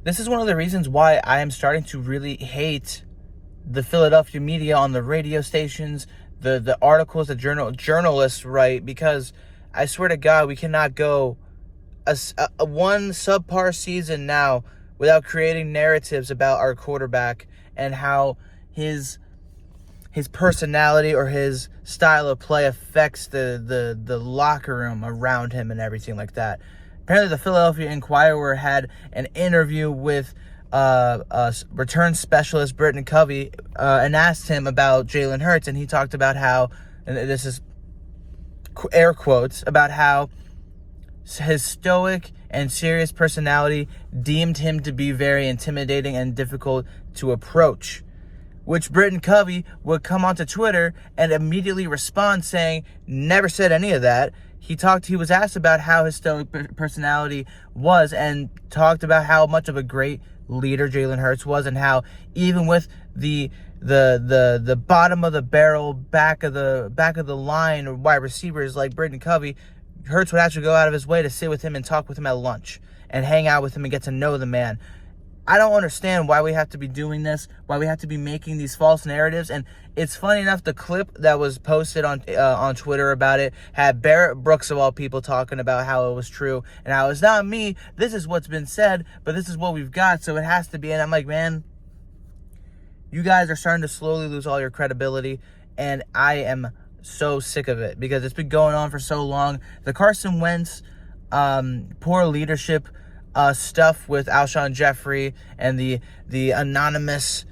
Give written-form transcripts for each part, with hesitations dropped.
this is one of the reasons why I am starting to really hate the Philadelphia media on the radio stations, the articles the journalists write, because I swear to God, we cannot go a one subpar season now without creating narratives about our quarterback and how his personality or his style of play affects the locker room around him and everything like that. Apparently, the Philadelphia Inquirer had an interview with return specialist Britton Covey and asked him about Jalen Hurts, and he talked about how, and this is air quotes, about how his stoic and serious personality deemed him to be very intimidating and difficult to approach, which Britton Covey would come onto Twitter and immediately respond saying, never said any of that. He was asked about how his stoic personality was and talked about how much of a great leader Jalen Hurts was, and how even with the bottom of the barrel, back of the line wide receivers like Britton Covey, Hurts would actually go out of his way to sit with him and talk with him at lunch and hang out with him and get to know the man. I don't understand why we have to be doing this, why we have to be making these false narratives. And it's funny enough, the clip that was posted on Twitter about it had Barrett Brooks, of all people, talking about how it was true and how it's not me. This is what's been said, but this is what we've got, so it has to be. And I'm like, man, you guys are starting to slowly lose all your credibility, and I am so sick of it because it's been going on for so long. The Carson Wentz poor leadership stuff with Alshon Jeffrey and the anonymous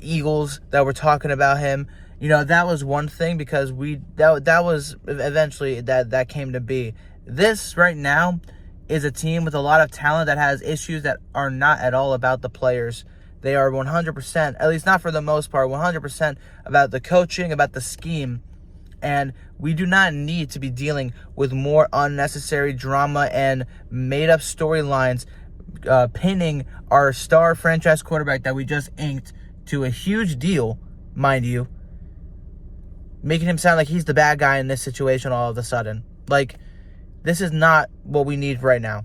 Eagles that were talking about him, that was one thing, because that was eventually that came to be. This right now is a team with a lot of talent that has issues that are not at all about the players. They are 100%, at least not for the most part, 100% about the coaching, about the scheme. And we do not need to be dealing with more unnecessary drama and made-up storylines, pinning our star franchise quarterback that we just inked to a huge deal, mind you, making him sound like he's the bad guy in this situation all of a sudden. Like, this is not what we need right now.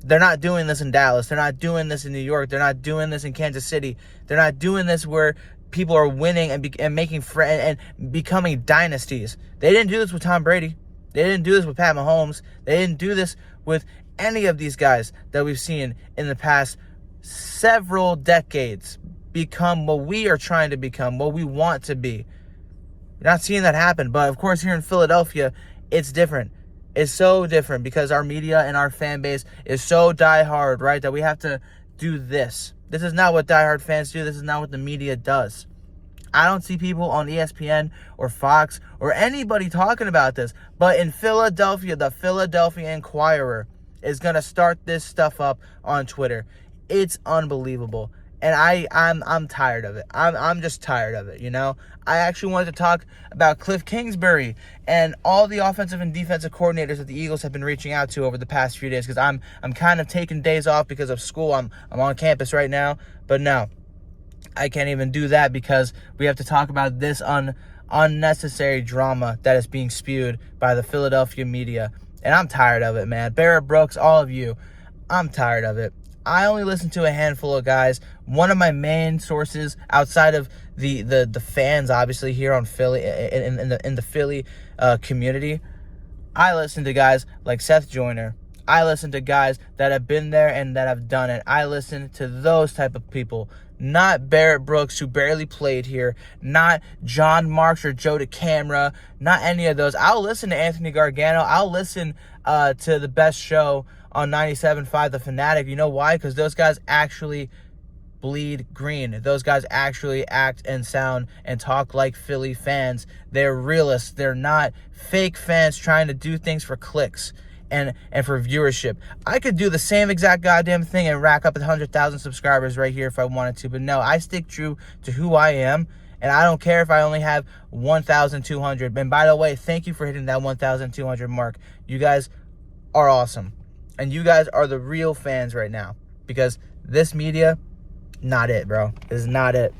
They're not doing this in Dallas. They're not doing this in New York. They're not doing this in Kansas City. They're not doing this where people are winning and making friends and becoming dynasties. They didn't do this with Tom Brady. They didn't do this with Pat Mahomes. They didn't do this with any of these guys that we've seen in the past several decades become what we are trying to become, what we want to be. You're not seeing that happen. But, of course, here in Philadelphia, it's different. It's so different because our media and our fan base is so diehard, right, that we have to do this. This is not what diehard fans do. This is not what the media does. I don't see people on ESPN or Fox or anybody talking about this. But in Philadelphia, the Philadelphia Inquirer is going to start this stuff up on Twitter. It's unbelievable. And I'm tired of it. I'm just tired of it, I actually wanted to talk about Cliff Kingsbury and all the offensive and defensive coordinators that the Eagles have been reaching out to over the past few days, because I'm kind of taking days off because of school. I'm on campus right now, but no, I can't even do that because we have to talk about this unnecessary drama that is being spewed by the Philadelphia media, and I'm tired of it, man. Barrett Brooks, all of you, I'm tired of it. I only listen to a handful of guys. One of my main sources outside of the fans, obviously, here on Philly, in the Philly community, I listen to guys like Seth Joyner. I listen to guys that have been there and that have done it. I listen to those type of people, not Barrett Brooks, who barely played here, not John Marks or Joe DeCamera, not any of those. I'll listen to Anthony Gargano. I'll listen to the best show on 97.5 The Fanatic. You know why? Because those guys actually bleed green. Those guys actually act and sound and talk like Philly fans. They're realists. They're not fake fans trying to do things for clicks and for viewership. I could do the same exact goddamn thing and rack up 100,000 subscribers right here if I wanted to. But no, I stick true to who I am. And I don't care if I only have 1,200. And by the way, thank you for hitting that 1,200 mark. You guys are awesome. And you guys are the real fans right now. Because this media, not it, bro. This is not it.